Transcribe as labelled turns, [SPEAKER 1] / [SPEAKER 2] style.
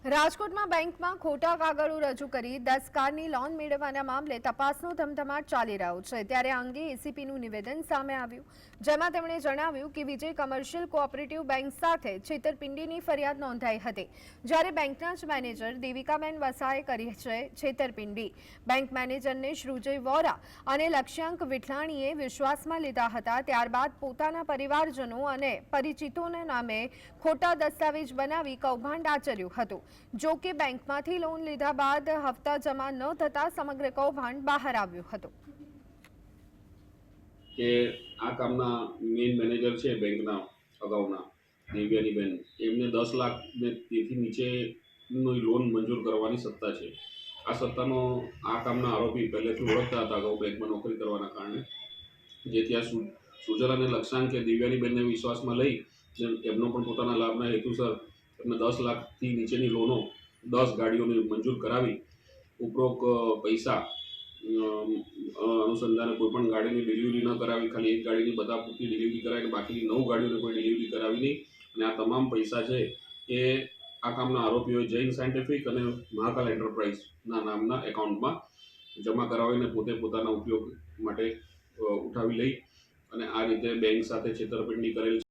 [SPEAKER 1] રાજકોટમાં બેંકમાં ખોટા કાગળો રજૂ કરી 10 કારની લોન મેળવવાના મામલે તપાસનો ધમધમાટ ચાલી રહ્યો છે। ત્યારે આ અંગે એસીપીનું નિવેદન સામે આવ્યું, જેમાં તેમણે જણાવ્યું કે વિજય કમર્શિયલ કોઓપરેટિવ બેંક સાથે છેતરપિંડીની ફરિયાદ નોંધાઈ હતી, જ્યારે બેંકના જ મેનેજર દેવિકાબેન વસાએ કરી છે છેતરપિંડી। બેંક મેનેજરને શ્રુજય વોરા અને લક્ષ્યાંક વિઠલાણીએ વિશ્વાસમાં લીધા હતા, ત્યારબાદ પોતાના પરિવારજનો અને પરિચિતોના નામે ખોટા દસ્તાવેજ બનાવી કૌભાંડ આચર્યું હતું। જો કે બેંકમાંથી લોન લીધા બાદ હપ્તા જમા ન થતા સમગ્ર કૌભાંડ બહાર આવ્યું હતું।
[SPEAKER 2] કે આ કામના મેઇન મેનેજર છે બેંકના અગાઉના દિવ્યાનીબેન, એમને 10 લાખ ને તેથી નીચેની લોન મંજૂર કરવાની સત્તા છે। આ સત્તાનો આ કામના આરોપી પહેલેથી ઓળખતા હતા અગાઉ બેંકમાં નોકરી કરવાના કારણે, જેથી આ સુજલ અને લક્ષ્યાંકે દિવ્યાનીબેનને વિશ્વાસમાં લઈ એમનો પણ પોતાના લાભના હેતુસર એમને 10 લાખથી નીચેની લોનો 10 ગાડીઓને મંજૂર કરાવી ઉપરોક્ત પૈસા અનુસંધાને કોઈ પણ ગાડીની ડિલિવરી ન કરાવી, ખાલી એક ગાડીની બધા પૂરતી ડિલિવરી કરાવી, બાકીની 9 ગાડીઓની કોઈ ડિલિવરી કરાવી નહીં। અને આ તમામ પૈસા છે એ આ કામના આરોપીઓએ જૈન સાયન્ટિફિક અને મહાકાલ એન્ટરપ્રાઇઝના નામના એકાઉન્ટમાં જમા કરાવીને પોતે પોતાના ઉપયોગ માટે ઉઠાવી લઈ અને આ રીતે બેંક સાથે છેતરપિંડી કરેલ છે।